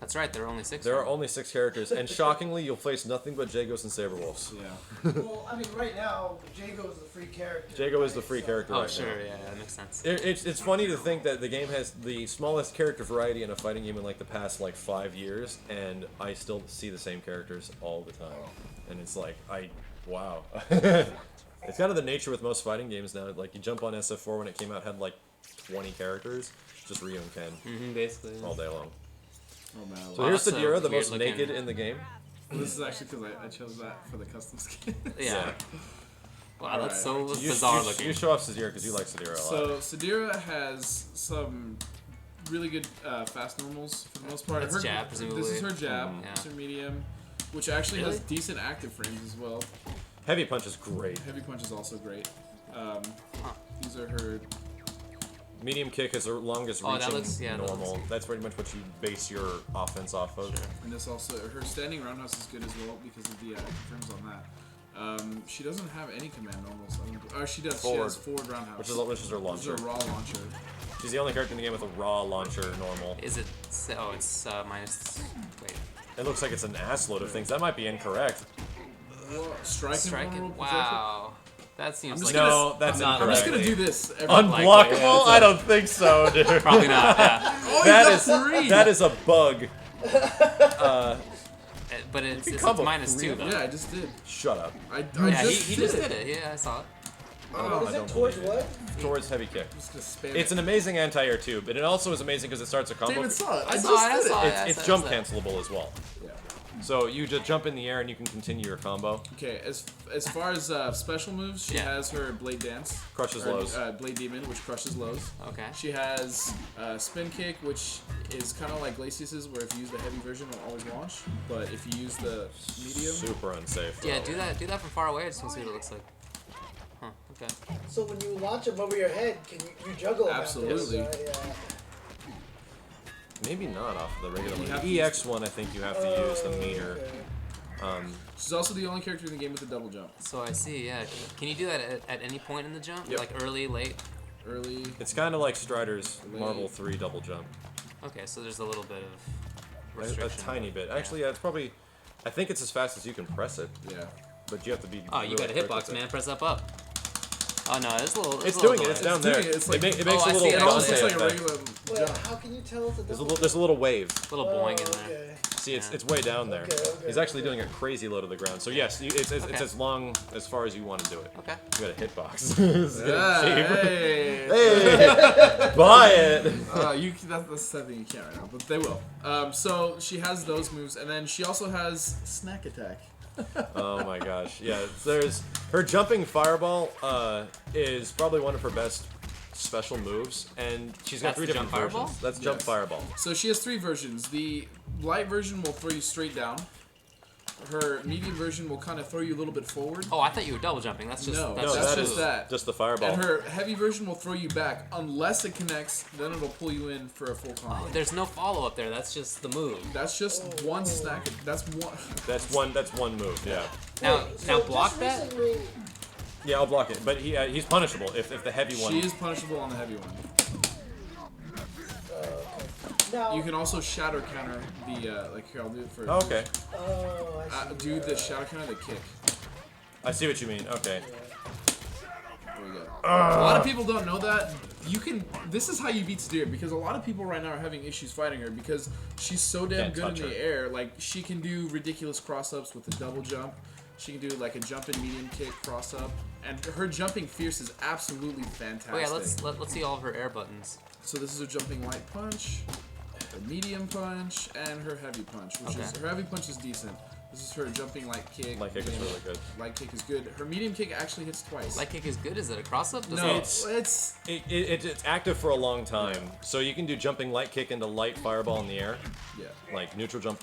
That's right, there are only 6. There are only 6 characters, and shockingly, you'll face nothing but Jagos and Sabrewulfs. Yeah. Well, I mean, right now, Jago is the free character. Jago is the free character Oh, right sure, now. yeah, that makes sense. It's funny to think that the game has the smallest character variety in a fighting game in like the past like 5 years, and I still see the same characters all the time. And it's like, wow. It's kind of the nature with most fighting games now. Like, you jump on SF4 when it came out, had like 20 characters, just Ryu and Ken. Basically. All day long. Oh man. So here's that's a Sadira, the weird most looking- naked in the game. Well, this is actually because I chose that for the custom skin. Yeah. Wow, that's so Alright. bizarre looking. You show off Sadira because you like Sadira a lot. So Sadira has some really good fast normals for the most part. That's jab, presumably. This is her jab. Yeah. It's her medium, which actually Really? has decent active frames as well. Heavy Punch is great. Heavy punch is also great. These are her. Medium kick is the longest Oh, reaching that looks- yeah, that normal. looks- That's pretty much what you base your offense off of. Sure. And this also, her standing roundhouse is good as well because of the active frames on that. She doesn't have any command normals. Or she does. Forward. She has forward roundhouse. Which is her Which is launcher. a raw launcher. She's the only character in the game with a raw launcher normal. Is it? Oh, it's minus. Wait. It looks like it's an ass load of things. That might be incorrect. Strike and Strike it. normal Wow. That seems just like. gonna- No, that's I'm not I'm just incorrect. gonna do this. Unblockable? I don't think so, dude. Probably not. Yeah. Oh, that is a bug. But it's combo minus 2 though. Yeah, I just did. Shut up. I Yeah, just he just did it. Yeah, I saw it. What is I it? don't Towards believe it. what? Towards heavy kick. I'm just gonna spam It's it. an amazing anti-air too, but it also is amazing because it starts a combo. David saw it. I I saw just it, I did saw it. it. It's I jump said- cancelable as well. Yeah. So you just jump in the air and you can continue your combo. Okay, as far as special moves, she Yeah. has her Blade Dance. Crushes or, lows. Blade Demon, which crushes lows. Okay. She has Spin Kick, which is kind of like Glacius's, where if you use the heavy version, it'll always launch. But if you use the medium, Super unsafe. Yeah, though. do that from far away. I just want to see what it looks like. Huh. Okay. So when you launch them over your head, can you juggle them Absolutely. afterwards, right? Maybe not off the regular You one. have The to EX one, I think you have to use the meter. Okay. she's also the only character in the game with a double jump. So I see. Yeah. Can you do that at any point in the jump? Yep. Like early, late? Early. It's kind of like Strider's Late. Marvel 3 double jump. Okay, so there's a little bit of A restriction. tiny bit. Yeah. Actually, yeah, it's probably. I think it's as fast as you can press it, Yeah. but you have to be. Oh, you got a really quick hitbox, with it. man. Press up. Oh no, it's a little. It's a little doing it. It's delayed. down there. doing it. It's like- it Oh, makes I a see little. it. It almost looks Dante like a effect. regular Wait, jump. how can you tell it's a There's a double little. There's a little wave. Little boing in there. Okay. See, Yeah. it's way down there. Okay, He's actually doing a crazy low to the ground. So yes, it's Okay. as long as far as you want to do it. Okay. You got a hitbox. This is getting Yeah, cheap. hey. Hey, buy it. That's the sad thing you can't right now, but they will. So she has those moves, and then she also has Snack Attack. Oh my gosh, yeah. There's her jumping fireball is probably one of her best special moves, and she's got That's 3 the different jump fireball? versions. That's jump Yes. fireball. So she has 3 versions. The light version will throw you straight down. Her medium version will kind of throw you a little bit forward. Oh, I thought you were double jumping. That's just. No, that's that's just just that. Just the fireball. And her heavy version will throw you back unless it connects. Then it'll pull you in for a full combo. Oh, there's no follow up there. That's just the move. That's just one snack. That's one. That's one move. Yeah. Now, Wait, now so block just that. recently- Yeah, I'll block it, but he's punishable if the heavy one. She is punishable on the heavy one. Now, You can also shadow counter the like here. I'll do it for. Oh, okay. oh, I see. Do the shadow counter the kick. I see what you mean. Okay. There we go. A lot of people don't know that. You can. This is how you beat Sadira because a lot of people right now are having issues fighting her because she's so damn Can't good in touch the her. air. Like she can do ridiculous cross ups with a double jump. She can do like a jump and medium kick cross up, and her jumping fierce is absolutely fantastic. Oh yeah, let's see all of her air buttons. So this is her jumping light punch, her medium punch, and her heavy punch. Which is Okay. her heavy punch is decent. This is her jumping light kick. Light kick is really good. Light kick is good. Her medium kick actually hits twice. Light kick is good. Is it a cross up? no, It's- it's It's active for a long time, so you can do jumping light kick into light fireball in the air, yeah. like neutral jump,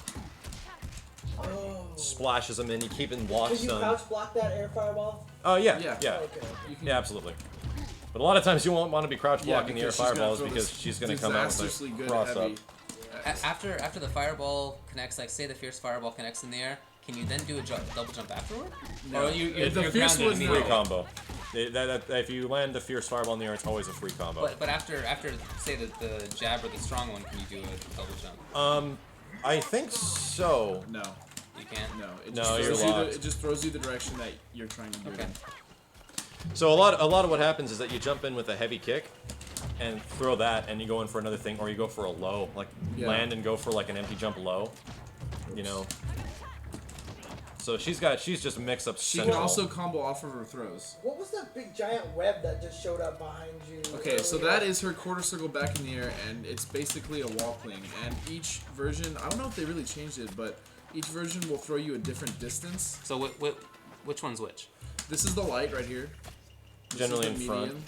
Oh. splashes them in. You keep it in Can block you stun. crouch block that air fireball? Oh yeah, Yeah. yeah, Okay. You can, yeah, absolutely. But a lot of times you won't want to be crouch Yeah, blocking the air because she's gonna fireballs throw because this she's going to come out disastrously with a good cross up. heavy. After the fireball connects, like say the fierce fireball connects in the air, can you then do a double jump afterward? No. Or you're The fierce grounded one, Free immediately? combo. If you land the fierce fireball in the air, it's always a free combo. But after say the jab or the strong one, can you do a double jump? I think so. No, You can't. no. It No, just you're throws you locked. it just throws you the direction that you're trying to do Okay. it in. So a lot of what happens is that you jump in with a heavy kick, and throw that, and you go in for another thing, or you go for a low, like Yeah. land and go for like an empty jump low. You know. So she's just mix up She central. can also combo off of her throws. What was that big giant web that just showed up behind you? Okay, so earlier? that is her quarter circle back in the air, and it's basically a wall cling. And each version, I don't know if they really changed it, but each version will throw you a different distance. So which one's which? This is the light right here. This Generally is the in front. medium,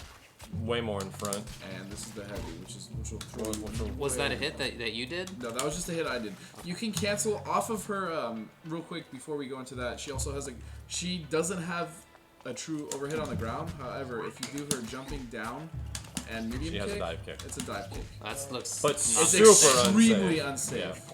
way more in front. and this is the heavy, which will throw you. Was that a hit that you did? No, that was just a hit I did. You can cancel off of her real quick before we go into that. She also has she doesn't have a true overhit on the ground. However, if you do her jumping down and medium She has a kick, dive kick. it's a dive kick. That looks. But It's super extremely unsafe. unsafe.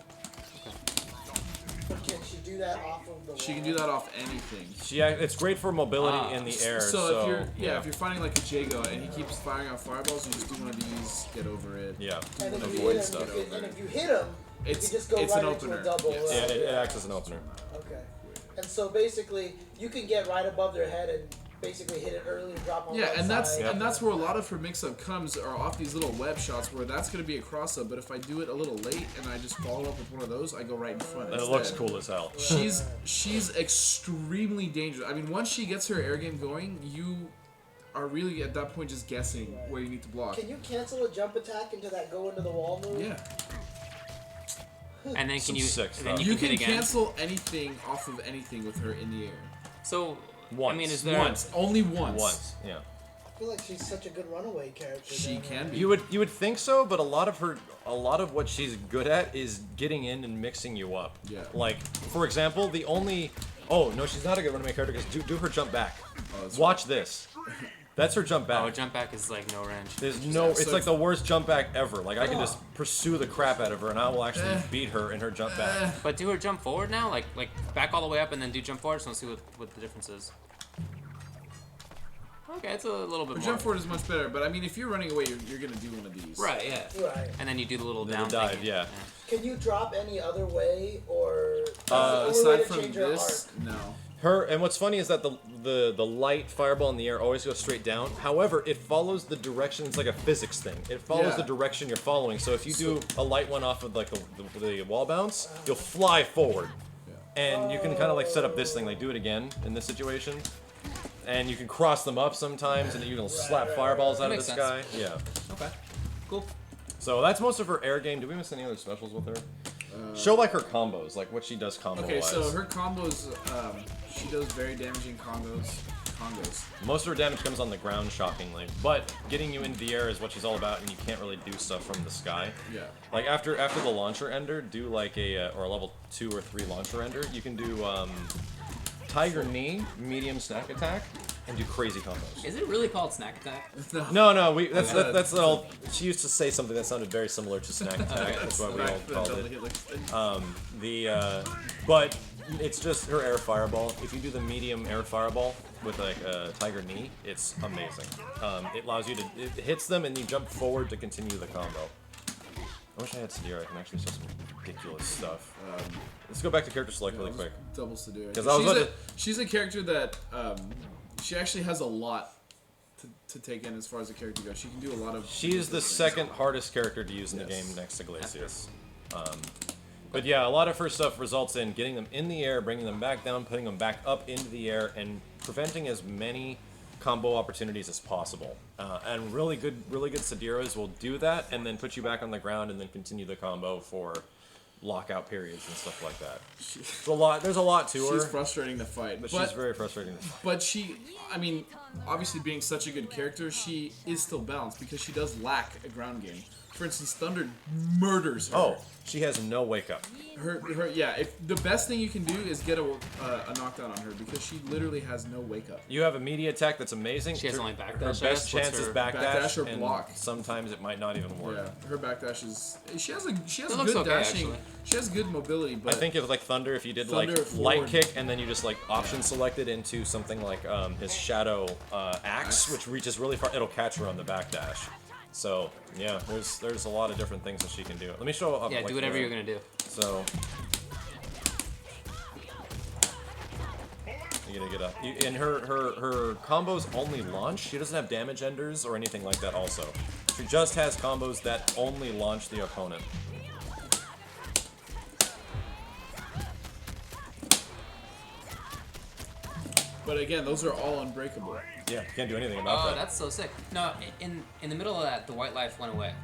But can she do that off of the wall? She can do that off anything. It's great for mobility in the air. So, if you're yeah. if you're fighting like a Jago and he keeps firing out fireballs, you just do one of these, get over it. Yeah. And if you Avoid hit him, stuff. and if you hit him, you It's- can just go it's right an into opener. a double. Yes. Yeah, it acts as an opener. Okay. And so basically, you can get right above their head and basically hit it early and drop on Yeah, one and that's side. and that's where a lot of her mix-up comes are off these little web shots where that's going to be a cross-up. But if I do it a little late and I just follow up with one of those, I go right in front. And it instead. looks cool as hell. She's extremely dangerous. I mean, once she gets her air game going, you are really at that point just guessing where you need to block. Can you cancel a jump attack into that go into the wall move? Yeah, And then Some can you? sick And then stuff. you, you can can hit again. cancel anything off of anything with her in the air. So Once. I mean, is there? Once, only once. Once. Yeah. I feel like she's such a good runaway character. She then. can be. You would think so, but a lot of what she's good at is getting in and mixing you up. Yeah. Like, for example, oh no, she's not a good runaway character because do her jump back. Oh, that's Watch this. That's her jump back. Oh, jump back is like no range. There's no. It's so- like the worst jump back ever. Like I can just pursue the crap out of her, and I will actually Eh. beat her in her jump back. But do her jump forward now, like back all the way up and then do jump forward. So let's see what the difference is. Okay, it's a little bit Her more. jump forward is much better, but I mean, if you're running away, you're gonna do one of these. Right, yeah. Right. And then you do the little Then down the dive, thing. yeah. Can you drop any other way, or that's the only way Aside to from change her this, arc? no. Her and what's funny is that the light fireball in the air always goes straight down. However, it follows the direction. It's like a physics thing. It follows Yeah. the direction you're following. So if you do a light one off of like the wall bounce, you'll fly forward, and you can kind of like set up this thing. Like do it again in this situation, and you can cross them up sometimes, and you can slap fireballs out of the makes sky. sense. Yeah. Okay. Cool. So that's most of her air game. Did we miss any other specials with her? Show like her combos, like what she does combo Okay, wise. so her combos, she does very damaging combos. Most of her damage comes on the ground, shockingly. But getting you into the air is what she's all about, and you can't really do stuff from the sky. Yeah. Like after the launcher ender, do like or a level 2 or 3 launcher ender. You can do Tiger Knee, medium snack attack, and do crazy combos. Is it really called snack attack? No, that's all. She used to say something that sounded very similar to snack attack. That's why we all called it. But it's just her air fireball. If you do the medium air fireball with like a Tiger Knee, it's amazing. It allows you to, it hits them and you jump forward to continue the combo. I wish I had Sadira. I can actually show some ridiculous stuff. Let's go back to character select really quick. Double Sadira. 'Cause I was about She's a character that she actually has a lot to take in as far as the character goes. She can do a lot of. She is the second hardest character to use in the game next to Glacius. But yeah, a lot of her stuff results in getting them in the air, bringing them back down, putting them back up into the air, and preventing as many combo opportunities as possible. And really good Sadiras will do that, and then put you back on the ground, and then continue the combo for lockout periods and stuff like that. There's a lot to her. She's frustrating to fight, but she's very frustrating to fight. But I mean, obviously being such a good character, she is still balanced because she does lack a ground game. For instance, Thunder murders her. Oh, she has no wake up. Yeah. If the best thing you can do is get a knockdown on her because she literally has no wake up. You have a media attack that's amazing. She has only backdash, Her I best guess. What's chance is her- backdash or and block. sometimes it might not even work. Yeah, her backdash is. She has It good looks okay, dashing. actually. She has good mobility, but I think if like Thunder, if you did Thunder like forward. light kick and then you just like option selected into something like his Shadow Axe, which reaches really far, it'll catch her on the backdash. So yeah, there's a lot of different things that she can do. Let me show up. Yeah, do whatever you're gonna do. So you gotta get up. And her combos only launch. She doesn't have damage enders or anything like that. Also, she just has combos that only launch the opponent. But again, those are all unbreakable. Yeah, can't do anything about Oh, that. that's so sick. No, in the middle of that, the white life went away.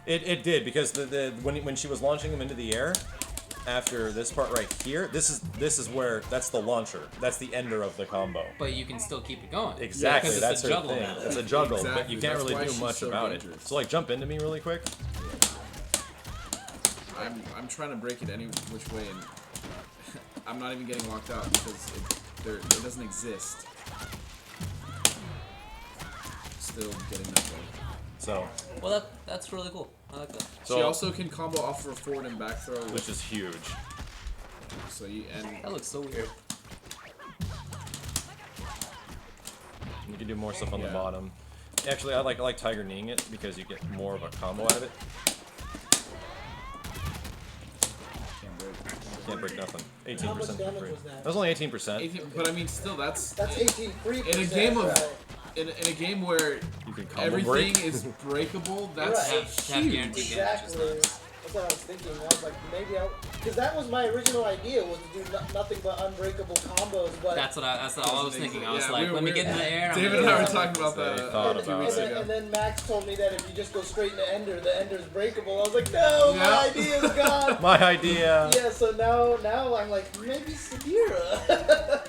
It did, because when she was launching them into the air, after this part right here, this is where that's the launcher. That's the ender of the combo. But you can still keep it going. Exactly, Because that's it's a her juggle thing. now. It's a juggle, but Exactly, you can't that's really why do she's much so about dangerous. it. So like, jump into me really quick. I'm trying to break it any which way, and I'm not even getting locked out because it doesn't exist. Still getting that way. So, Well, that's really cool. I like that. so She also can combo off of her forward and back throw, which is huge. so you and That looks so weird. You can do more stuff on the Yeah. bottom. Actually, I like Tiger kneeing it because you get more of a combo out of it. Can't break nothing. 18%. How much damage free. was that? That was only 18%. 18, but I mean, still that's 18 free. in a game of right. in a game where You can combo everything break. is breakable. That's Right. Have huge. guaranteed Exactly. damages. That's what I was thinking. I was like, maybe because that was my original idea, was to do nothing but unbreakable combos. But That's all I was thinking. I was Yeah, like, we let me were- get in the air. I'm David gonna and I do were something. talking about They that thought a few about weeks it. ago. and then Max told me that if you just go straight into Ender, the Ender's breakable. I was like, no, Yeah. my idea's gone. My idea. Yeah, so now I'm like, maybe Sadira.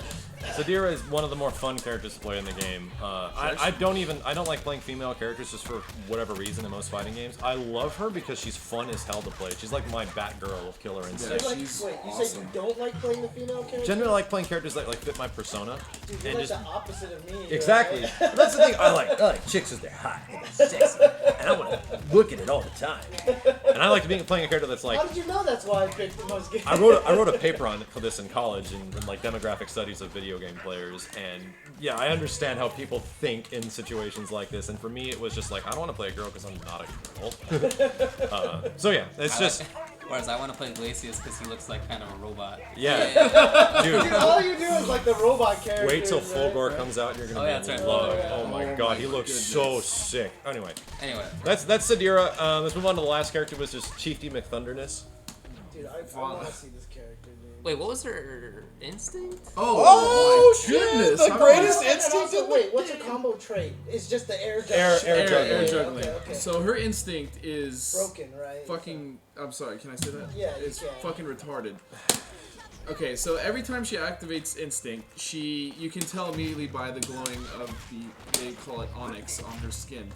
Sadira is one of the more fun characters to play in the game. I don't like playing female characters just for whatever reason in most fighting games. I love her because she's fun as hell to play. She's like my Batgirl of Killer Instinct. Yeah, Like, she's wait, you awesome. said you don't like playing the female character? Generally, I like playing characters that like fit my persona. Dude, you're and like just the opposite of me. exactly. Right? That's the thing. I like chicks because they're hot and they're sexy, and I want to look at it all the time. And I like playing a character that's like. How did you know that's why I picked the most games? I wrote a paper on this in college in like demographic studies of video game players, and yeah, I understand how people think in situations like this. And for me, it was just like I don't want to play a girl because I'm not a girl. So yeah, it's just Whereas I want to play Glacius because he looks like kind of a robot. yeah, Dude, dude. all you do is like the robot character. Wait till Fulgore comes out, and you're gonna Oh, be yeah, in that's right. love. Oh, Oh my yeah. god, Oh he my looks goodness. so sick. Anyway, Anyway, that's Sadira. Let's move on to the last character, which is Chieftain McThunderness. Dude, I want to see this character, dude. wait, what was her instinct? Oh, my goodness! the how greatest about- And also, wait, what's her combo trait? It's just the air jump. Air Air juggling. juggling. Okay. So her instinct is Broken, right? fucking. I'm sorry. Can I say that? Yeah, you It's can. fucking retarded. Okay, so every time she activates instinct, you can tell immediately by the glowing of they call it onyx on her skin.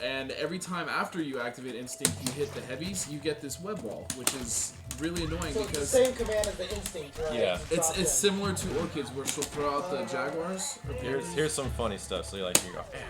And every time after you activate instinct, you hit the heavies, you get this web wall, which is really annoying So it's the because same command as the instinct, right? Yeah. To drop it's them. similar to Orchids, where she'll throw out the jaguars. Or Here's some funny stuff. So you go, man,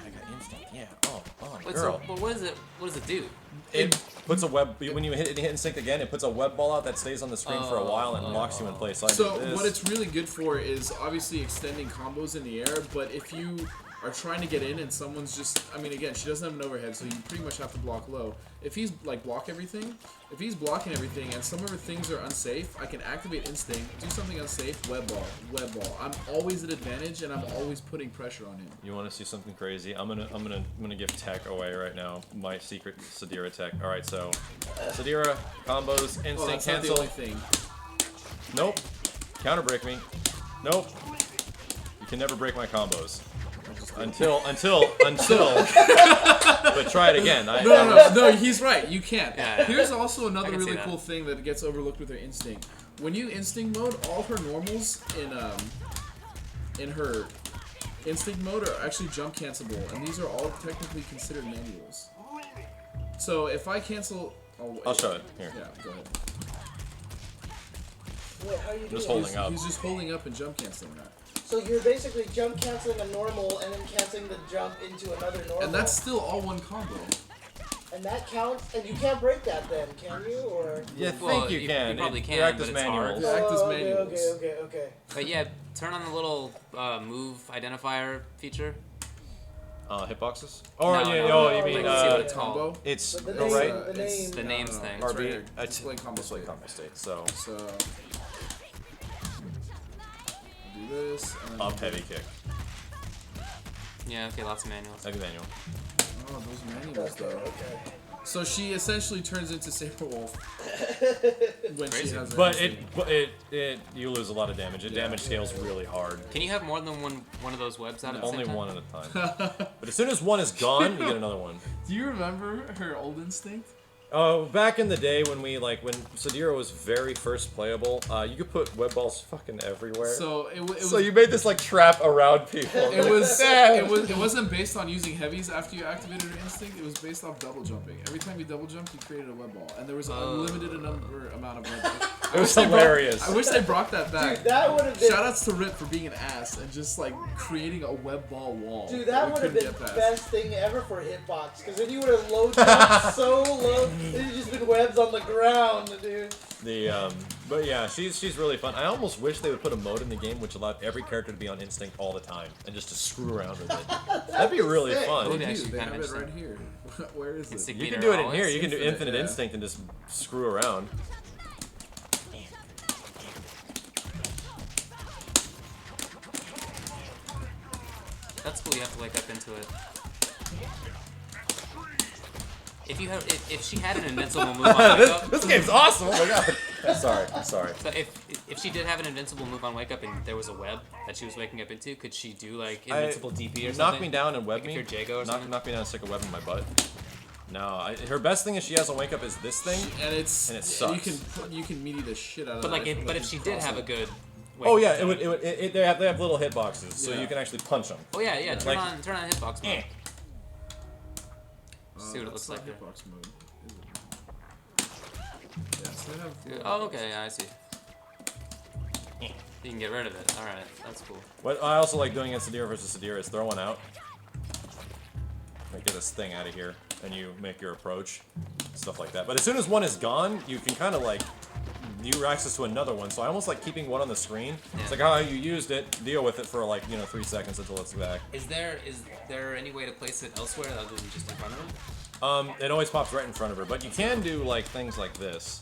I got instinct. Yeah. Oh, Wait, girl. so, but what does it do? It puts a web when you hit instinct again. It puts a web ball out that stays on the screen for a while and locks you in place. So, I So do this. what it's really good for is obviously extending combos in the air, but if you are trying to get in and someone's just, I mean, again, she doesn't have an overhead, so you pretty much have to block low. If he's like if he's blocking everything and some of her things are unsafe, I can activate instinct, do something unsafe, web ball. I'm always at advantage and I'm always putting pressure on him. You want to see something crazy? I'm gonna give tech away right now. My secret Sadira tech. All right, so Sadira combos, Oh, instinct that's not the cancel. only thing. Nope. Counter break me. Nope. You can never break my combos. Until. But try it again. No, he's right. You can't. Yeah. Here's also I another can see really that. cool thing that gets overlooked with her instinct. When you instinct mode, all her normals in her instinct mode are actually jump cancelable, and these are all technically considered manuals. So if I cancel, I'll show it. Here. Yeah, go ahead. Wait, how you doing? Just holding up. He's just holding up and jump canceling that, So you're basically jump canceling a normal and then canceling the jump into another normal. and that's still all one combo. And that counts, and you can't break that then, can you? Or You Well, think you you can. probably It- can, your act but is it's hard. manuals. Yeah. Act as okay, manuals. okay. But yeah, turn on the little move identifier feature. Hitboxes? Or No, yeah, no, oh, no, you mean like, see what it's called. combo? it's The oh, name- right. the It's name- the names no, thing. it's RB right here. Display combo display state. combo state. So So do this. And up heavy kick, Yeah, okay, lots of manuals. heavy manual. Oh, those manuals Okay, though. okay. So she essentially turns into Sabrewulf when she Crazy. has her But instinct. you lose a lot of damage. It damage scales really hard. Can you have more than one of those webs out at the Only same time? one at a time. But as soon as one is gone, you get another one. Do you remember her old instinct? Oh, back in the day when when Sadira was very first playable, you could put web balls fucking everywhere. So it was. So you made this like trap around people. It wasn't based on using heavies after you activated her instinct. It was based off double jumping. Every time you double jumped, you created a web ball, and there was an unlimited amount of web balls. It was hilarious. I wish they brought that back. Dude, that would have been. Shoutouts to Rip for being an ass and just like creating a web ball wall. Dude, that we would have couldn't been the get past. best thing ever for Hitbox, because then you would have low jumped so low, and you just been webs on the ground, dude. But yeah, she's really fun. I almost wish they would put a mode in the game which allowed every character to be on instinct all the time and just to screw around with it. That'd be really sick. fun. They Maybe do. actually They kinda have it right interesting. here. Where is it? Instinct You can meter do it in here. always. You can do Infinite, infinite yeah. instinct and just screw around. That's cool. You have to wake up into it. If she had an invincible move on wake up, This game's awesome. Oh my god. Sorry, I'm sorry. so if she did have an invincible move on wake up and there was a web that she was waking up into, could she do like invincible DP or something? Knock me down and web Like me. if you're Jago or something? Knock me down and stick a web in my butt. No, her best thing is she has a wake up is this thing. And it sucks. You can meaty the shit out of But that. like, but if she did have a good. Oh wake yeah, up, they have little hitboxes, so Yeah. you can actually punch them. Oh yeah, yeah. Turn Like- on hitbox mode. See what it that's looks like not there. hitbox mode. Yeah, so they have Oh okay, yeah, I see. You can get rid of it. All right, that's cool. What I also like doing against Sadira versus Sadira is throw one out. Like get this thing out of here, and you make your approach, stuff like that. But as soon as one is gone, you can kind of like you access to another one. So I almost like keeping one on the screen. It's like how you used it, deal with it for like 3 seconds until it's back. Is there any way to place it elsewhere other than just in front of him? It always pops right in front of her, but you can do like things like this.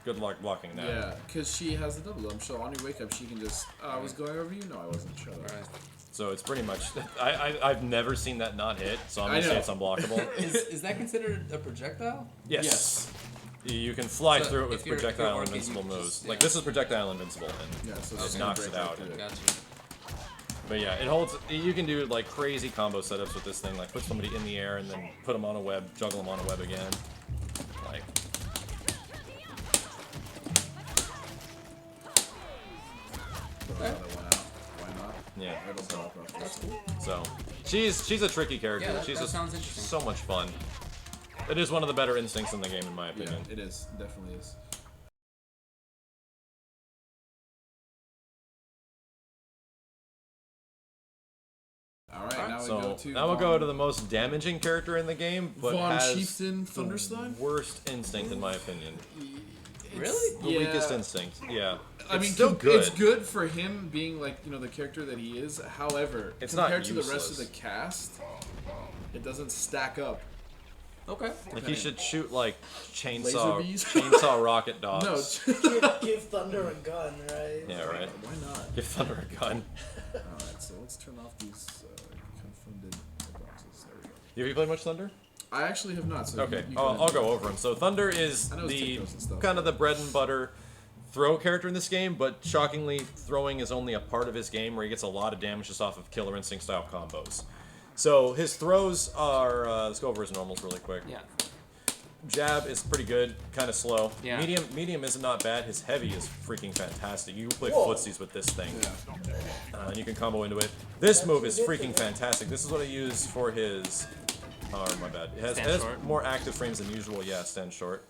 Good luck blocking that. Yeah, because she has a double jump, so on your wake up, she can just. I was going over you? No, I wasn't. Shut up. All right. So it's pretty much. I've never seen that not hit, so I'm gonna say know. it's unblockable. Is that considered a projectile? Yes. You can fly So through it if with you're projectile Orchid, you invincible can moves. just- Like yeah. this is projectile invincible, and Yeah, so it it's gonna knocks break it right out. through it. Gotcha. But yeah, it holds. You can do like crazy combo setups with this thing, like put somebody in the air and then put them on a web, juggle them on a web again. Like. Throw another one out. Why not? Yeah. It'll blow up after. That's cool. So she's a tricky character. Yeah, that- she's that just sounds interesting. so much fun. It is one of the better instincts in the game, in my Yeah, opinion. it is. It definitely is. Alright, now we go to. Now we'll go to the most damaging character in the game, but Von has Chieftain the Thunderstein? worst instinct, in my opinion. Really? The weakest instinct. Yeah. I It's mean, still good. It's good for him being like the character that he is. However, It's not compared to the rest useless. of the cast, it doesn't stack up. Okay. Like he should shoot like Laser chainsaw bees? rocket dogs. No. Give Thunder a gun, right? Yeah, right. Why not? Give Thunder a gun. Alright, so let's turn off these confounded boxes. There we go. Have you played much Thunder? I actually have not. So Okay, you I'll go over him. So Thunder is I know his the technos and stuff, kind of the bread and butter throw character in this game, but shockingly, throwing is only a part of his game where he gets a lot of damage just off of Killer Instinct style combos. So his throws are, let's go over his normals really quick. Yeah. Jab is pretty good, kind of slow. Yeah. Medium is not bad. His heavy is freaking fantastic. You can play Whoa. footsies with this thing. Yeah. And you can combo into it. This move is freaking fantastic. This is what I use for his... Oh, my bad. It Stand has short. more active frames than usual. Yeah, stand short.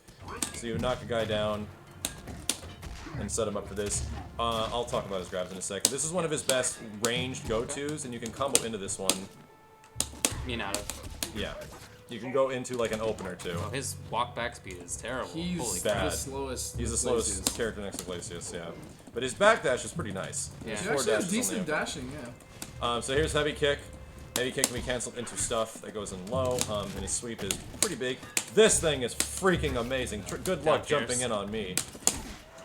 So you knock a guy down and set him up for this. I'll talk about his grabs in a second. This is one of his best ranged go-tos, and you can combo into this one. Me and out of. Yeah. You can go into like an opener too. Oh, his walk back speed is terrible. He's Holy bad. the slowest. He's the slowest Glacius. character next to Glacius, yeah. But his backdash is pretty nice. Yeah. His He forward actually dash has is only decent okay. dashing, yeah. So here's heavy kick. Heavy kick can be canceled into stuff that goes in low, and his sweep is pretty big. This thing is freaking amazing. Good luck jumping in on me.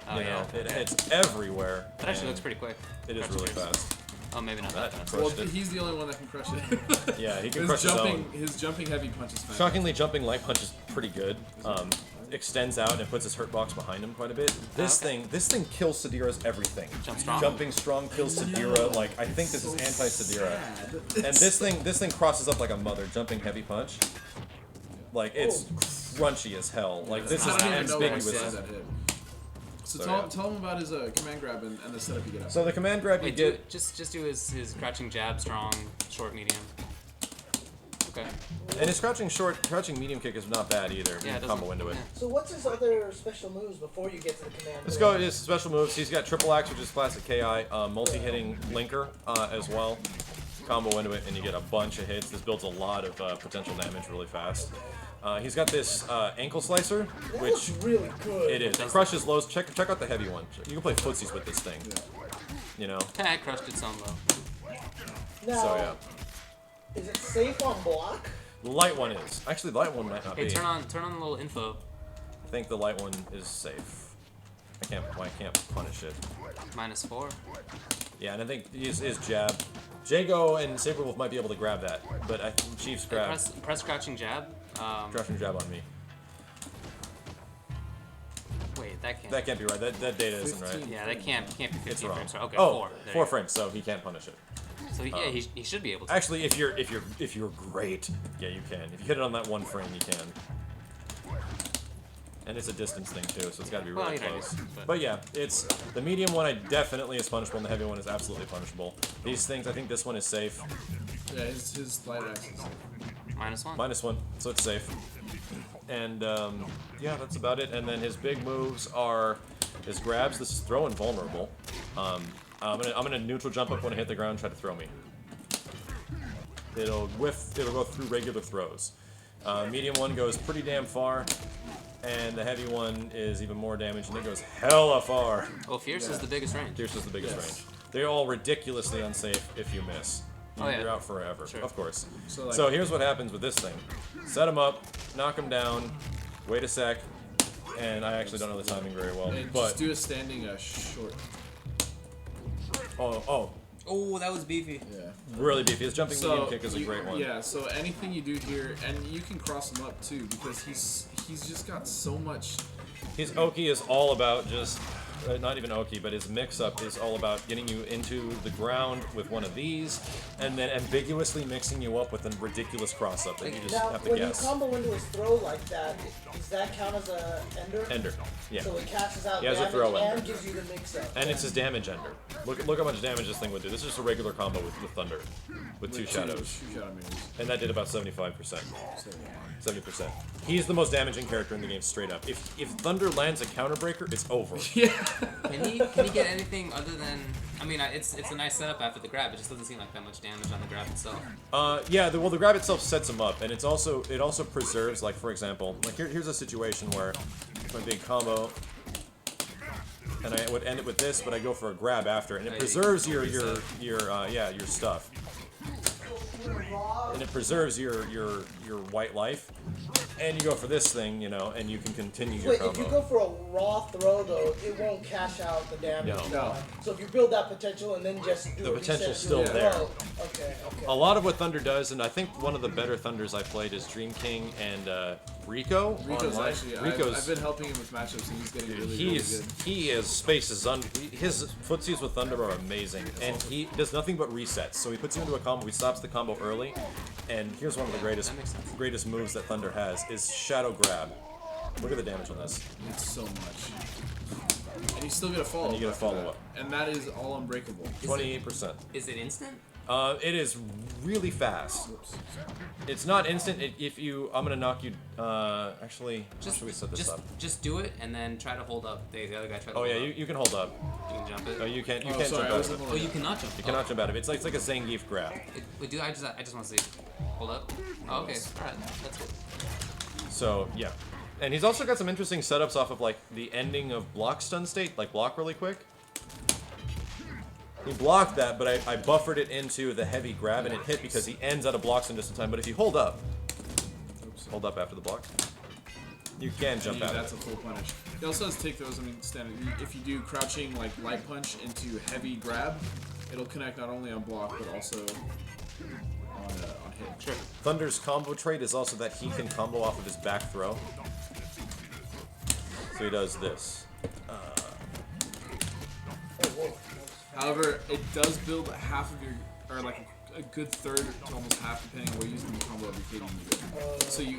Oh, You know, yeah. it's everywhere. That actually and looks pretty quick. It is Crush really Pierce. fast. Oh, maybe not that fast. Well, Crushed it. he's the only one that can crush it. Yeah, he can his crush his jumping, own. his jumping heavy punch is fantastic. Shockingly, jumping light punch is pretty good. Extends out and puts his hurt box behind him quite a bit. This thing kills Sadira's everything. Jump strong. Jumping strong kills Sadira. Like I think this is anti-Sadira. And this thing crosses up like a mother. Jumping heavy punch. Like it's crunchy as hell. Like this I is don't even know what ambiguous. size that hit. So, So, tell him about his command grab and the setup you get out. So the command grab you Wait, get. just do his crouching jab, strong, short, medium. Okay. And his crouching medium kick is not bad either. Yeah, You it can combo doesn't- into it. yeah. So what's his other special moves before you get to the command? Let's go his special moves. He's got triple axe, which is classic KI, multi-hitting linker as well. Combo into it, and you get a bunch of hits. This builds a lot of potential damage really fast. He's got this ankle slicer, That which looks really good. it is. Crushes lows. Check out the heavy one. You can play footsies with this thing. You know. I crushed it some though. Now, So yeah. is it safe on block? The light one is. Actually, the light one might not Hey, be. turn on the little info. I think the light one is safe. I can't punish it. -4. Yeah, and I think his jab. Jago and Sabrewulf might be able to grab that, but I think Chief's grab. Press crouching jab. Crouching jab on me. Wait, that can't. That can't be right. That data isn't right. Yeah, that can't be 15 It's wrong. frames. Okay, oh, 4. There four you go. frames, so he can't punish it. So yeah, he should be able to. Actually, if you're great, yeah, you can. If you hit it on that one frame, you can. And it's a distance thing too, so it's got to be really Well, you know, close. but- But yeah, it's the medium one. I definitely is punishable, and the heavy one is absolutely punishable. These things, I think this one is safe. Yeah, his light axe is -1. -1, so it's safe. And yeah, that's about it. And then his big moves are his grabs. This is throw invulnerable. I'm gonna neutral jump up when I hit the ground, try to throw me. It'll go through regular throws. Medium one goes pretty damn far, and the heavy one is even more damage, and it goes hella far. Oh, fierce is the biggest range. Fierce is the biggest Yes. range. They're all ridiculously unsafe if you miss. Oh, yeah. You're out forever, Sure. of course. So, like- So here's what happens with this thing. Set him up, knock him down, wait a sec, and I actually don't know the timing very well, And but just do a standing short. oh, Oh, that was beefy. Yeah. really beefy. His jumping medium So kick is a you- great one. Yeah. So anything you do here, and you can cross him up too, because he's just got so much. His Oki is all about just, not even Oki, but his mix-up is all about getting you into the ground with one of these, and then ambiguously mixing you up with a ridiculous cross-up that you just Now, have to when guess. you combo into his throw like that, does that count as a ender? Ender, yeah. So it cashes out He has a damage throw and ender. gives you the mix-up. And it's his damage ender. Look how much damage this thing would do. This is just a regular combo with Thunder, with two shadows. Two shadow mirrors. And that did about 75%. So, 70%. He's the most damaging character in the game, straight up. If Thunder lands a counterbreaker, it's over. yeah. Can he get anything other than? I mean, it's a nice setup after the grab. It just doesn't seem like that much damage on the grab itself. Yeah, the grab itself sets him up, and it also preserves, like, for example, like here's a situation where my big combo, and I would end it with this, but I go for a grab after, and it preserves your stuff, and it preserves your white life, and you go for this thing, you know, and you can continue your Wait, combo. if you go for a raw throw though, it won't cash out the damage. No. So if you build that potential and then just do The a potential's reset, do a still there. throw. Okay. A lot of what Thunder does, and I think one of the better Thunders I played is Dream King and Rico. Rico's online. actually. Rico's I've been helping him with matchups, and he's getting really good. he is spaces on his footsies with Thunder are amazing, and he does nothing but resets. So he puts you into a combo, he stops the combo early, and here's one of the greatest moves that Thunder has is Shadow Grab. Look at the damage on this. It's so much. And you still get a follow. And you get a follow-up. And that is all unbreakable. 28%. Is it instant? It is really fast. It's not instant. I'm gonna knock you. Actually, how should we set this up? Just do it and then try to hold up. The other guy tried to Oh hold yeah, up. you can hold up. You can jump it. Oh, you can't. You Oh, can't sorry, I jump out wasn't of it. Oh, you cannot jump. You cannot jump out of it. It's like a Zangief grab. I just want to see. Hold up. Oh, okay. All right. That's good. So yeah, and he's also got some interesting setups off of like the ending of block stun state, like block really quick. He blocked that, but I buffered it into the heavy grab, and it hit because he ends out of blocks in just in time. But if you hold up after the block, you can jump out. That's a full punish. He also has take throws. I mean, standard. If you do crouching like light punch into heavy grab, it'll connect not only on block but also on hit. Sure. Thunder's combo trait is also that he can combo off of his back throw. So he does this. However, it does build half of your, or like a good third to almost half, depending on where you're using the combo of your KD meter. So you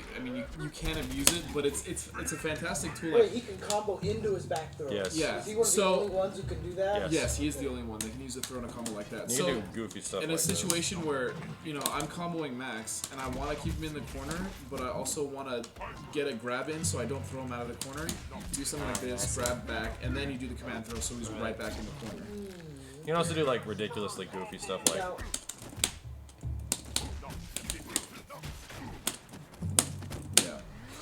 can abuse it, but it's a fantastic tool. Wait, he can combo into his back throw. Yes. Yeah. Is he one of the only ones who can do that? Yes. Yes, he is the only one that can use a throw in a combo like that. You So can do goofy stuff in like a situation where I'm comboing Max and I want to keep him in the corner, but I also want to get a grab in so I don't throw him out of the corner. You do something like this, grab back, and then you do the command throw so he's right back in the corner. You can also do like ridiculously goofy stuff like. Now,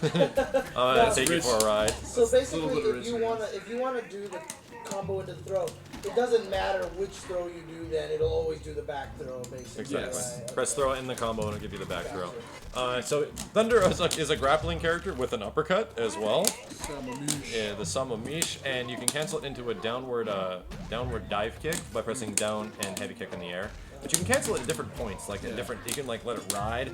I'm gonna take you for a ride. so basically, bit of if you risk. wanna do the combo into the throw, it doesn't matter which throw you do. Then it'll always do the back throw, basically. Exactly. Yes. Right? Press throw in the combo and it'll give you the back throw. So Thunder is a grappling character with an uppercut as well. Yeah, the Samamish, and you can cancel it into a downward dive kick by pressing down and heavy kick in the air. But you can cancel it at different points, like at different. You can like let it ride,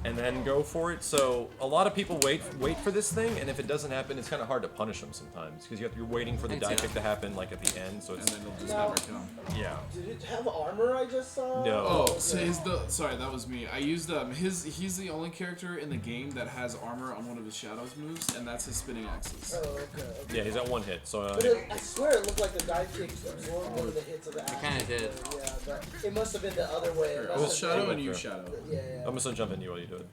and then go for it. So a lot of people wait for this thing, and if it doesn't happen, it's kind of hard to punish them sometimes because you're waiting for the dive kick to happen like at the end. So And it's then it'll just never come. yeah. Did it have armor? I just saw. No. Oh, so sorry, that was me. I used he's the only character in the game that has armor on one of his shadows moves, and that's his spinning axes. Oh, okay. Yeah, he's at one hit. So But I swear it looked like the dive kick absorbed one of the hits of the axe. It kinda did. Yeah, but it must have been the other way. It must was have shadow been- and you shadow. Yeah. I'm just gonna jump into you while you do it.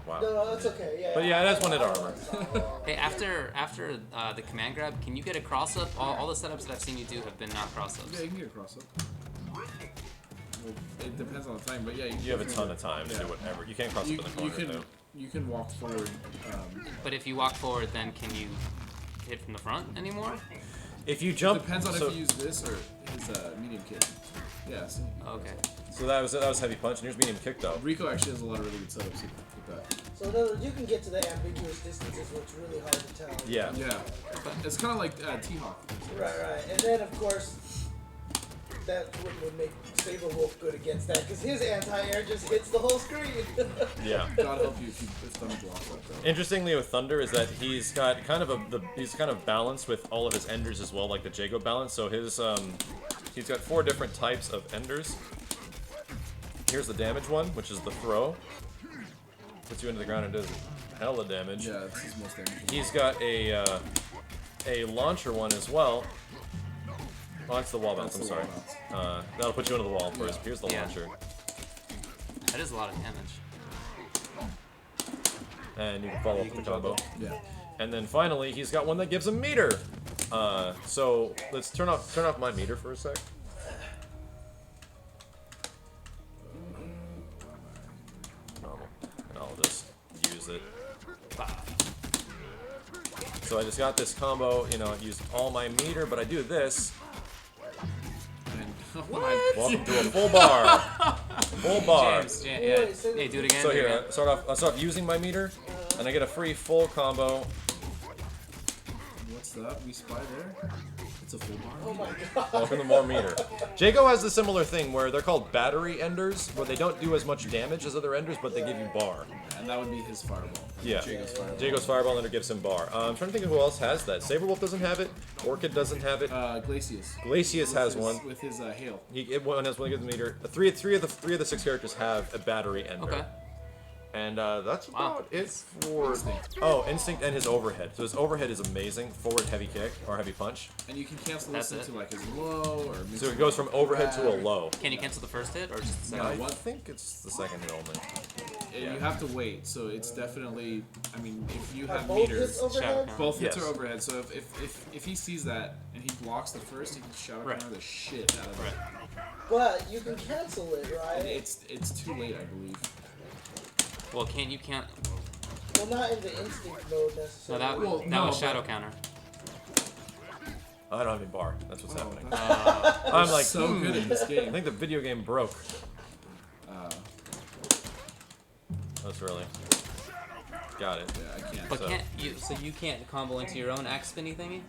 Wow. No, that's okay. Yeah. But yeah, it has one hit armor. Hey, after the command grab, can you get a cross up? All the setups that I've seen you do have been not cross Yeah, ups. you can get a cross up. Well, it depends on the time, but yeah, You have a ton of time to do whatever. You can't cross up in the corner, you can walk forward. But if you walk forward, then can you hit from the front anymore? If you jump, Depends on so, if you use this or his medium kick. Yeah, so Okay. so that was heavy punch, and here's medium kick though. Rico actually has a lot of really good setups with that. So in other words, you can get to the ambiguous distances, which is really hard to tell. Yeah. Yeah, but it's kind of like T-Hawk. Right. And then of course, that would make Sabrewulf good against that, because his anti-air just hits the whole screen. Yeah. God help you if Thunder blocks that though. Interestingly, with Thunder is that he's got kind of he's kind of balanced with all of his enders as well, like the Jago balance. So his he's got 4 different types of enders. Here's the damage one, which is the throw. Puts you into the ground and does hella damage. Yeah, it's his most damaging. He's got a launcher one as well. Oh, that's the wall bounce. I'm the sorry. wall bounce. That'll put you into the wall first. Here's the Yeah. launcher, That is a lot of damage. and you can follow up with the combo. Yeah. And then finally, he's got one that gives a meter. So let's turn off my meter for a sec. Normal, and I'll just use it. So I just got this combo. You know, I used all my meter, but I do this. And, Welcome to a full bar. Full bar. James, yeah. Wait, so Hey, do it again. So do it here, again. I start off using my meter, and I get a free full combo. What's that? We spy there? It's a full bar. Oh my god. Welcome to more meter. Jago has a similar thing where they're called battery enders, where they don't do as much damage as other enders, but they give you bar. And that would be his fireball. Yeah. Jago's fireball. Jago's fireball and it gives him bar. I'm trying to think of who else has that. Sabrewulf doesn't have it. Orchid doesn't have it. Glacius. Glacius has one. With his hail. One has one that gives a meter. Three of the 6 characters have a battery ender. Okay. And that's Wow. about it for... Instinct. Oh, Instinct and his overhead. So his overhead is amazing. Forward heavy kick, or heavy punch. And you can cancel That's this it. into like his low or mid. So it goes from overhead to a low. Can you cancel the first hit or just the No, second? I what? think it's the second hit only. And you have to wait, so it's definitely. I mean, if you Are have both meters, hits overhead? Shout both hits Yes. are overhead. So if he sees that and he blocks the first, he can shadow Right. counter the shit out of it. But you can cancel it, right? And it's too late, I believe. Well, you can't. Well, not in the instinct mode No, necessarily. that Well, that no, was but- shadow counter. I don't have any bar. That's what's happening. That's I'm like, so good at this I game. think the video game broke. That's really. Got it. Yeah, I can't. But So- can't you? So you can't combo into your own axe spinny thingy?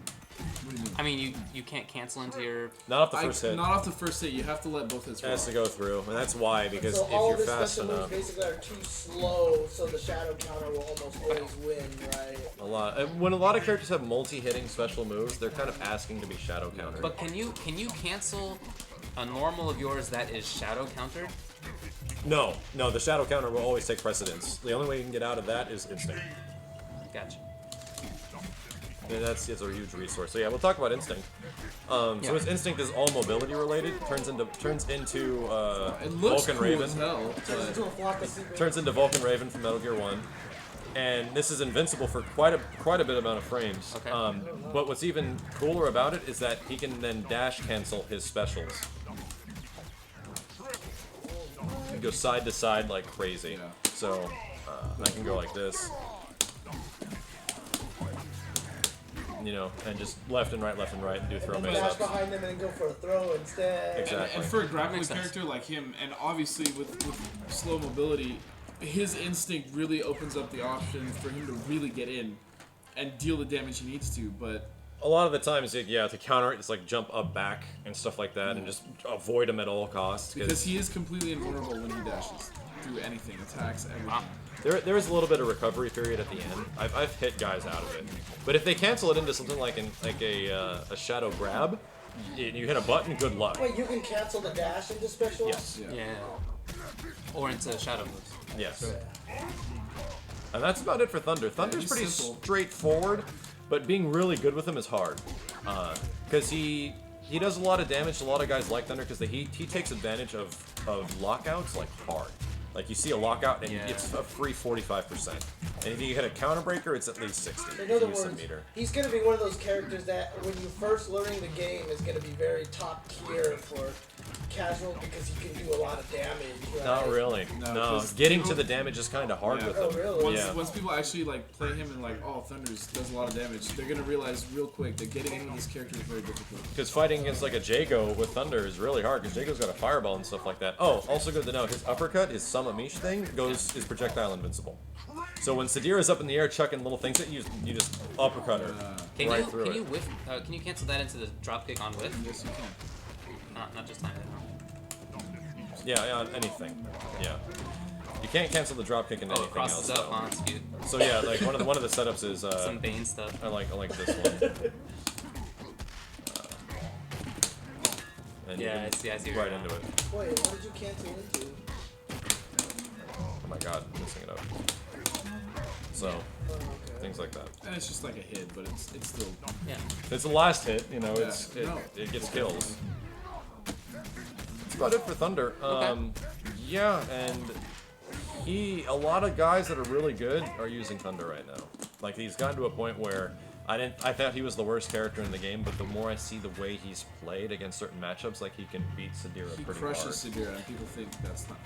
What do you mean? I mean, you can't cancel into your. Not off the first hit. Not off the first hit. You have to let both hits It roll. has to go through, and that's why, because So if all you're of his fast special moves enough, basically are too slow, so the shadow counter will almost always win, right? when a lot of characters have multi-hitting special moves, they're kind of asking to be shadow countered. But can you cancel a normal of yours that is shadow countered? No, the shadow counter will always take precedence. The only way you can get out of that is instinct. Gotcha. And it's a huge resource. So yeah, we'll talk about instinct. So Yeah. his instinct is all mobility related. Turns into It looks Vulcan cool Raven. as hell. Turns But into a flock of seagulls. Turns into Vulcan Raven from Metal Gear 1. And this is invincible for quite a bit amount of frames. Okay. But what's even cooler about it is that he can then dash cancel his specials. He can go side to side like crazy. Yeah. So I can go like this. You know, and just left and right, and do throw And then base dash ups. behind them and then go for a throw instead. Exactly. and for a grappling Makes sense. character like him, and obviously with slow mobility, his instinct really opens up the option for him to really get in and deal the damage he needs to. But A lot of the times, to counter it, it's like jump up, back, and stuff like that, and just avoid him at all costs. because he is completely invulnerable when he dashes through anything, attacks, everything. Wow. There is a little bit of recovery period at the end. I've hit guys out of it, but if they cancel it into something like a shadow grab, you hit a button. Good luck. Wait, you can cancel the dash into specials? Yes. Yeah. Yeah. Or into shadow moves. Yes. And that's about it for Thunder. Thunder's he's pretty simple. straightforward, but being really good with him is hard. Because he does a lot of damage to a lot of guys like Thunder because he takes advantage of lockouts like hard. Like you see a lockout and Yeah. it's a free 45%. And if you hit a counter breaker, it's at least 60. In other to use the words, meter. he's going to be one of those characters that when you first learning the game is going to be very top tier for casual because he can do a lot of damage. Right? Not really. No, No, 'cause getting people- to the damage is kind of hard Yeah. with Oh, him. really? Once, Yeah. once people actually like play him and like, oh, Thunders does a lot of damage, they're gonna realize real quick that getting into this character is very difficult. Because fighting against like a Jago with Thunder is really hard because Jago's got a fireball and stuff like that. Oh, also good to know, his uppercut, his Samamish thing, is projectile invincible. So when Sadira's up in the air chucking little things at you, you just uppercut her Can right you through can it. you whiff? Can you cancel that into the dropkick on whiff? Yes, you can. Not just time. Yeah, on anything. Yeah. You can't cancel the dropkick in Oh, it anything crosses else up, though. huh? It's cute. So yeah, like one of the setups is Some Bane stuff. I like this one. And you Yeah, can I see right where you're into it. Wait, what did you cancel into? Oh my god, I'm messing it up. So Oh, okay. things like that. And it's just like a hit, but it's still. Yeah. It's the last hit, you know. Yeah. It No. gets kills. That's about it for Thunder. Okay. Yeah, and a lot of guys that are really good are using Thunder right now. Like he's gotten to a point where I thought he was the worst character in the game, but the more I see the way he's played against certain matchups, like he can beat Sadira He pretty crushes hard. Sadira, and people think that's not.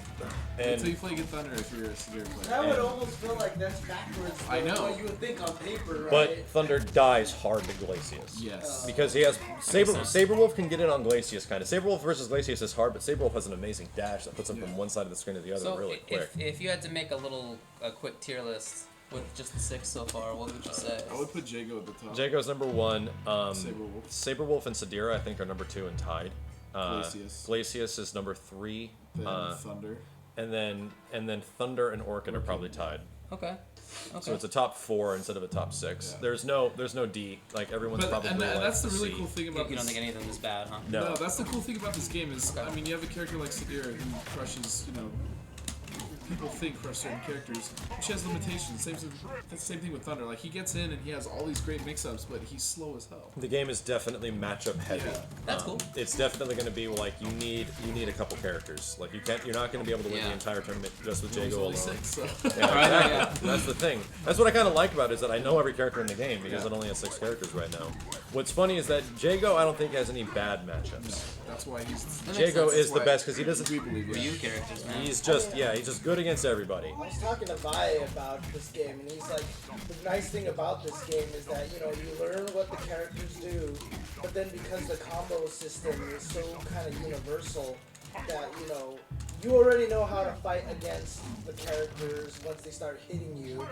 And- Until you play good Thunder if you're a Sadira player. That would almost feel like that's backwards from I know. what you would think on paper, right? But Thunder dies hard to Glacius. Yes. Because he has sense. Sabrewulf can get in on Glacius kind of. Sabrewulf versus Glacius is hard, but Sabrewulf has an amazing dash that puts him from one side of the screen to the other So really quick. if you had to make a quick tier list with just the 6 so far, what would you say? I would put Jago at the top. Jago's number 1. Sabrewulf. Sabrewulf and Sadira I think are number 2 and tied. Glacius. Glacius is number 3. Then Thunder. And then Thunder and Orchid are probably tied. Okay. Okay. So it's a top 4 instead of a top 6. Yeah. There's no D. Like everyone's But probably and like that's the a really C. cool thing you about don't this. think any of them is bad, huh? No. That's the cool thing about this game is, I mean, you have a character like Sadira who crushes, people think crush certain characters. She has limitations. That's the same thing with Thunder. Like, he gets in and he has all these great mix-ups, but he's slow as hell. The game is definitely matchup heavy. Yeah. That's cool. It's definitely going to be like you need a couple characters. Like you're not going to be able to win the Yeah. entire tournament just with He's Jago only alone. 6, so. Yeah, Right, exactly. That's the thing. That's what I kind of like about it is that I know every character in the game because Yeah. it only has 6 characters right now. What's funny is that Jago I don't think has any bad matchups. That's why he's. That makes Jago sense. is the why best because he doesn't. We believe it. Ryu characters, man. He's just he's just good against everybody. I was talking to Vi about this game, and he's like, the nice thing about this game is that, you know, you learn what the characters do, but then because the combo system is so kind of universal, that, you know, you already know how to fight against the characters once they start hitting you.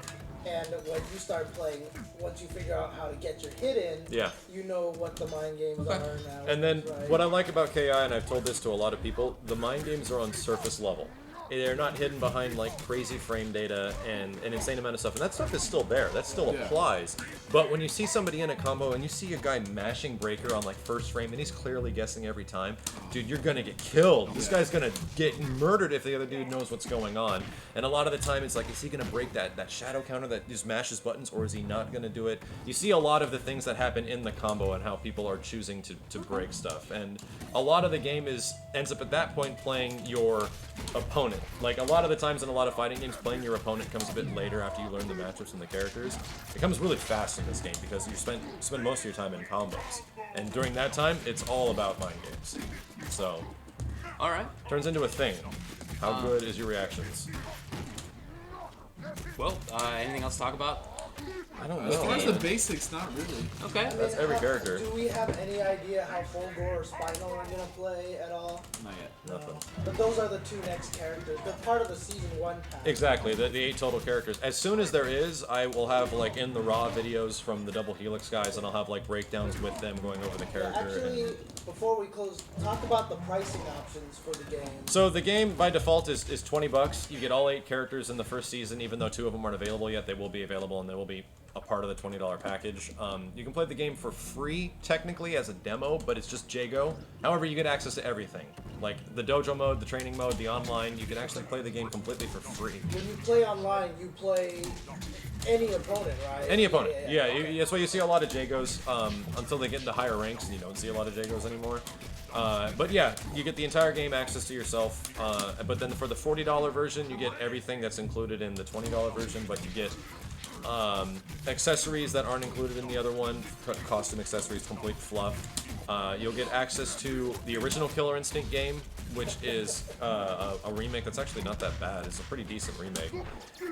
And when you start playing, once you figure out how to get your hit in, you know what the mind games are now. And then right? what I like about KI, and I've told this to a lot of people, the mind games are on surface level. They're not hidden behind like crazy frame data and an insane amount of stuff, and that stuff is still there. That still applies. But when you see somebody in a combo and you see a guy mashing breaker on like first frame and he's clearly guessing every time, dude, you're gonna get killed. This guy's gonna get murdered if the other dude knows what's going on. And a lot of the time it's like, is he gonna break that shadow counter that just mashes buttons, or is he not gonna do it? You see a lot of the things that happen in the combo and how people are choosing to break stuff. And a lot of the game ends up at that point playing your opponent. Like a lot of the times in a lot of fighting games, playing your opponent comes a bit later after you learn the matchups and the characters. It comes really fast in this game because you spend most of your time in combos, and during that time, it's all about mind games. So, All right. turns into a thing. How good is your reactions? Well, anything else to talk about? I don't As far as know. the basics, not really. Okay. That's every character. Do we have any idea how Fulgor or Spinal are gonna play at all? Not yet. Nothing. But those are the two next characters. They're part of the season 1 pack. Exactly, the 8 total characters. As soon as there is, I will have like in the raw videos from the Double Helix guys, and I'll have like breakdowns with them going over the character. Actually, before we close, talk about the pricing options for the game. So the game by default is $20. You get all 8 characters in the first season, even though 2 of them aren't available yet. They will be available, and they will be a part of the $20 package. You can play the game for free, technically, as a demo, but it's just Jago. However, you get access to everything. Like the dojo mode, the training mode, the online. You can actually play the game completely for free. When you play online, you play any opponent, right? Any opponent. That's why you see a lot of Jagos until they get into higher ranks, and you don't see a lot of Jagos anymore. But yeah, you get the entire game access to yourself. But then for the $40 version, you get everything that's included in the $20 version, but you get accessories that aren't included in the other one, costume accessories, complete fluff. You'll get access to the original Killer Instinct game, which is a remake that's actually not that bad. It's a pretty decent remake.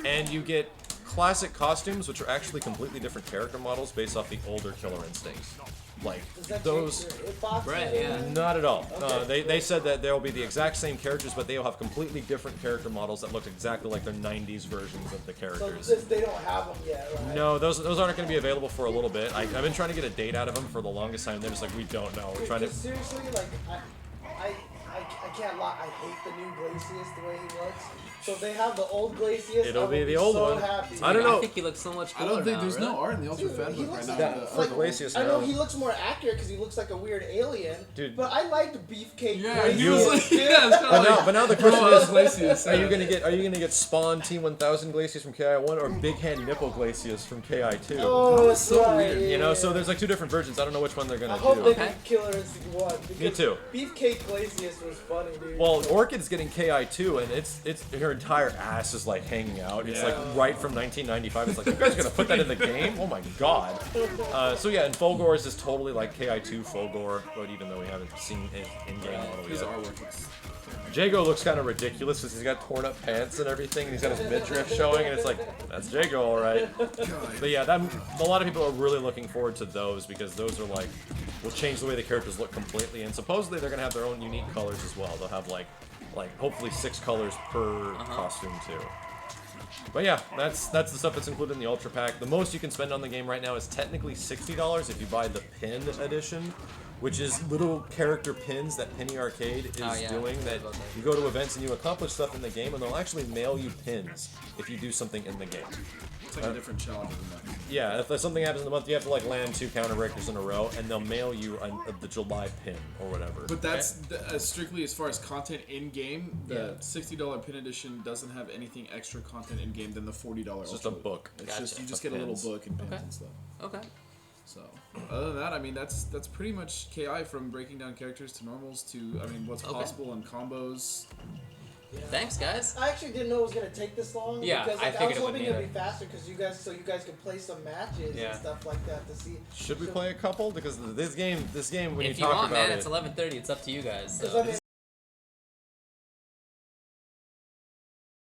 And you get classic costumes, which are actually completely different character models based off the older Killer Instincts. Like Does that those. change your hitbox? Right, yeah. Not at all. Okay. They said that there will be the exact same characters, but they will have completely different character models that look exactly like their 90s versions of the So characters. they don't have them yet, right? No, those aren't going to be available for a little bit. I've been trying to get a date out of them for the longest time. They're just like, we don't know. We're trying to. Because seriously, like, I can't lie. I hate the new Glacius the way he looks. So if they have the old Glacius, It'll I will be the old so one. happy. I don't know. I think he looks so much I cooler don't think now, there's really. no art in the Ultra Dude, Fan he book right looks now. like- For Glacius I know now. he looks more accurate because he looks like a weird alien. Dude. But I liked Beefcake. Yeah, he You- was like, yeah, it's kind But of now, like, but now the question is, Glacius. are you gonna get Spawn T1000 Glacius from KI1 or Big Hand Nipple Glacius from KI2? Oh, that's so right. weird. You know, so there's like 2 different versions. I don't know which one they're I gonna hope do. they Okay. do Killer Instinct 1. Because Me too. Beefcake Glacius was funny, dude. Well, Orchid's getting KI2, and it's her entire ass is like hanging out. It's like right from 1995. It's like, you guys gonna put that in the game? Oh my god. So yeah, and Fulgor is totally like KI2 Fulgor, but even though we haven't seen it in game model His yet. artwork looks. Jago looks kind of ridiculous because he's got torn up pants and everything, and he's got his midriff showing, and it's like, that's Jago, all right. But yeah, a lot of people are really looking forward to those because those are like, will change the way the characters look completely, and supposedly they're gonna have their own unique colors as well. They'll have like hopefully 6 colors per costume too. But yeah, that's the stuff that's included in the Ultra Pack. The most you can spend on the game right now is technically $60 if you buy the pin edition, which is little character pins that Penny Arcade is doing. That you go to events and you accomplish stuff in the game, and they'll actually mail you pins if you do something in the game. It's like a different challenge than that. Yeah, if something happens in the month, you have to like land 2 counter breakers in a row, and they'll mail you the July pin or whatever. But that's strictly as far as content in game. The $60 pin edition doesn't have anything extra content in game than the $40. It's just a book. It's Gotcha. just you just Of get a little pins. book and pins Okay. and stuff. Okay. So other than that, I mean that's pretty much KI from breaking down characters to normals to what's Okay. possible in combos. Thanks, guys. I actually didn't know it was gonna take this long. Yeah, because, I like, figured was it wouldn't hoping it'd either. be faster because you guys could play some matches Yeah. and stuff like that to see. Should we play a couple? Because this game when If you you talk want, about man, it, it's 11:30. It's up to you guys. Because So. I mean,